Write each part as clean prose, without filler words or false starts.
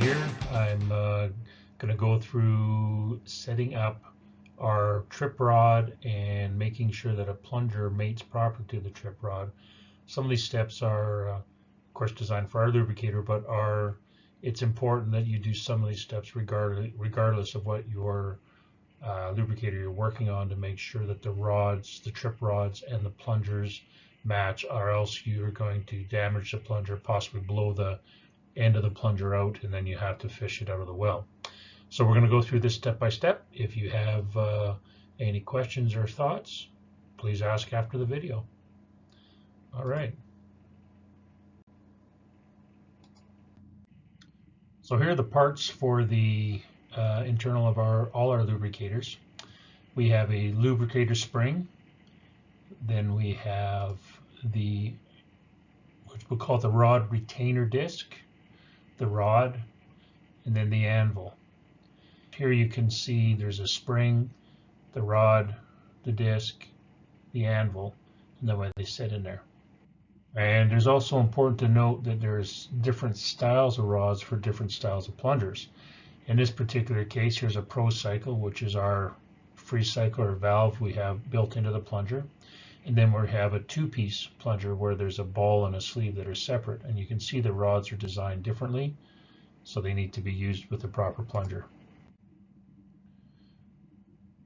here. I'm going to go through setting up our trip rod and making sure that a plunger mates properly to the trip rod. Some of these steps are, of course, designed for our lubricator, but it's important that you do some of these steps regardless of what your lubricator you're working on, to make sure that the trip rods and the plungers match, or else you're going to damage the plunger, possibly blow the end of the plunger out, and then you have to fish it out of the well. So we're going to go through this step by step. If you have any questions or thoughts, please ask after the video. All right. So here are the parts for the internal of all our lubricators. We have a lubricator spring. Then we have which we'll call the rod retainer disc, the rod, and then the anvil. Here you can see there's a spring, the rod, the disc, the anvil, and the way they sit in there. And there's also important to note that there's different styles of rods for different styles of plungers. In this particular case, here's a Procycle, which is our free cycler valve we have built into the plunger. And then we have a two-piece plunger where there's a ball and a sleeve that are separate. And you can see the rods are designed differently, so they need to be used with the proper plunger.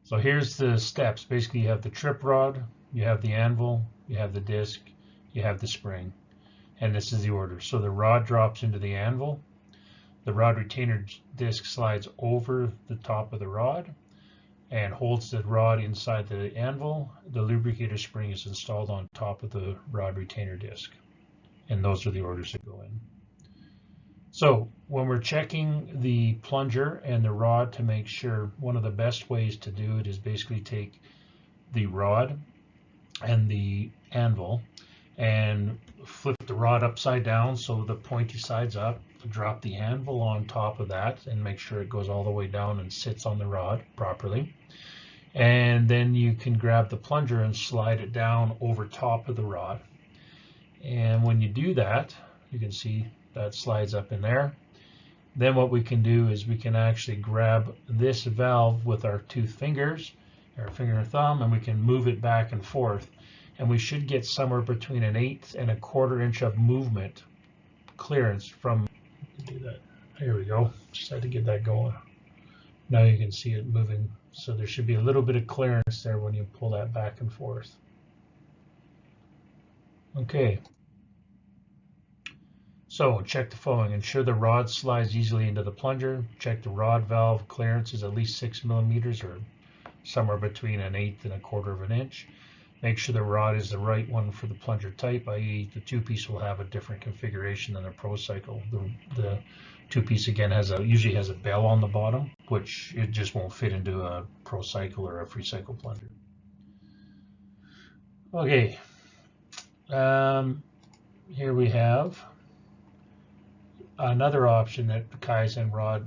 So here's the steps. Basically, you have the trip rod, you have the anvil, you have the disc, you have the spring, and this is the order. So the rod drops into the anvil, the rod retainer disc slides over the top of the rod and holds the rod inside the anvil. The lubricator spring is installed on top of the rod retainer disc, and those are the orders that go in. So when we're checking the plunger and the rod to make sure, one of the best ways to do it is basically take the rod and the anvil and flip the rod upside down so the pointy side's up, drop the anvil on top of that and make sure it goes all the way down and sits on the rod properly. And then you can grab the plunger and slide it down over top of the rod. And when you do that, you can see that slides up in there. Then what we can do is we can actually grab this valve with our two fingers, our finger and thumb, and we can move it back and forth. And we should get somewhere between 1/8 and 1/4 inch of movement clearance from, do that. There we go. Just had to get that going. Now you can see it moving. So there should be a little bit of clearance there when you pull that back and forth. Okay. So check the following. Ensure the rod slides easily into the plunger. Check the rod valve clearance is at least 6 millimeters, or somewhere between 1/8 and 1/4 inch. Make sure the rod is the right one for the plunger type, i.e. the two-piece will have a different configuration than the Procycle. The two-piece again usually has a bell on the bottom, which it just won't fit into a Procycle or a free cycle plunger. Okay, here we have another option that the Kaizen rod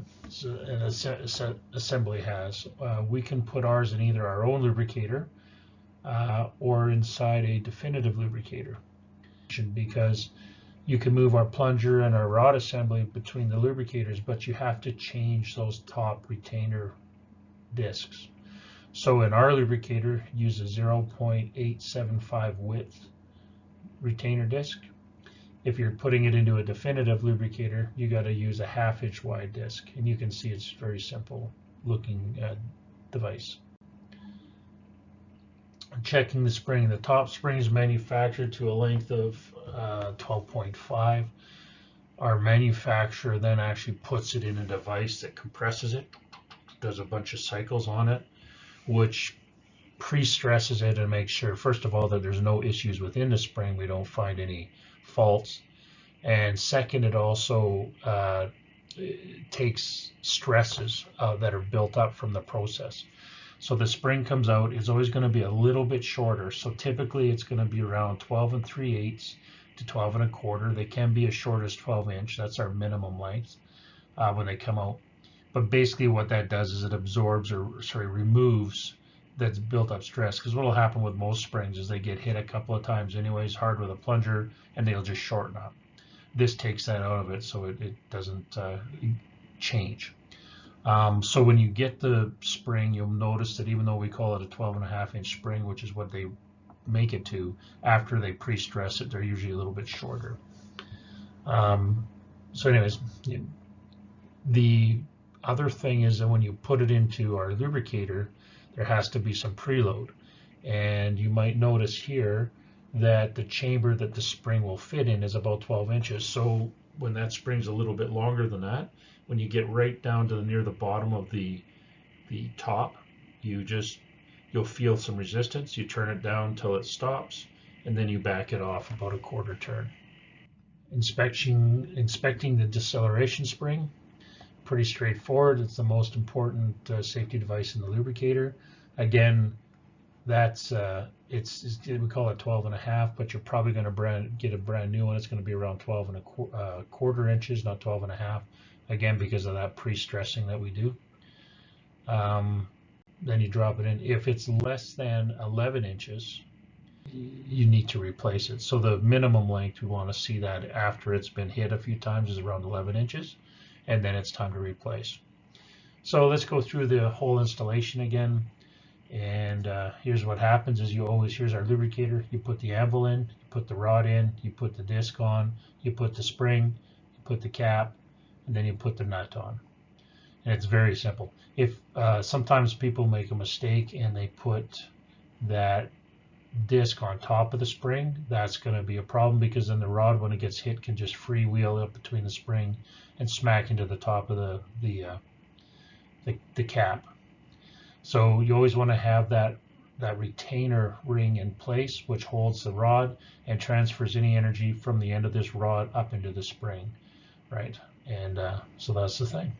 assembly has. We can put ours in either our own lubricator or inside a definitive lubricator, because you can move our plunger and our rod assembly between the lubricators, but you have to change those top retainer discs. So in our lubricator, use a 0.875 width retainer disc. If you're putting it into a definitive lubricator, you got to use a 1/2 inch wide disc, and you can see it's very simple looking device. Checking the spring. The top spring is manufactured to a length of 12.5. Our manufacturer then actually puts it in a device that compresses it, does a bunch of cycles on it, which pre-stresses it and makes sure, first of all, that there's no issues within the spring. We don't find any faults. And second, it also takes stresses that are built up from the process. So the spring comes out, it's always going to be a little bit shorter. So typically it's going to be around 12 3/8 to 12 1/4. They can be as short as 12 inch. That's our minimum length when they come out. But basically what that does is it absorbs, or removes that's built up stress. Because what will happen with most springs is they get hit a couple of times anyways, hard with a plunger, and they'll just shorten up. This takes that out of it, so it doesn't change. So when you get the spring, you'll notice that even though we call it a 12.5-inch spring, which is what they make it to, after they pre-stress it, they're usually a little bit shorter. So anyways, the other thing is that when you put it into our lubricator, there has to be some preload. And you might notice here that the chamber that the spring will fit in is about 12 inches. So when that spring's a little bit longer than that, when you get right down to near the bottom of the top, you'll feel some resistance. You turn it down until it stops, and then you back it off about a quarter turn. Inspecting the deceleration spring, pretty straightforward. It's the most important safety device in the lubricator. Again, that's we call it 12.5, but you're probably going to get a brand new one. It's going to be around 12.25 inches, not 12.5. Again, because of that pre-stressing that we do. Then you drop it in. If it's less than 11 inches, you need to replace it. So the minimum length we want to see that after it's been hit a few times is around 11 inches, and then it's time to replace. So let's go through the whole installation again. And here's what happens is here's our lubricator. You put the anvil in, you put the rod in, you put the disc on, you put the spring, you put the cap, and then you put the nut on. And it's very simple. If sometimes people make a mistake and they put that disc on top of the spring, that's going to be a problem, because then the rod, when it gets hit, can just freewheel up between the spring and smack into the top of the cap. So you always want to have that retainer ring in place, which holds the rod and transfers any energy from the end of this rod up into the spring, right? And so that's the thing.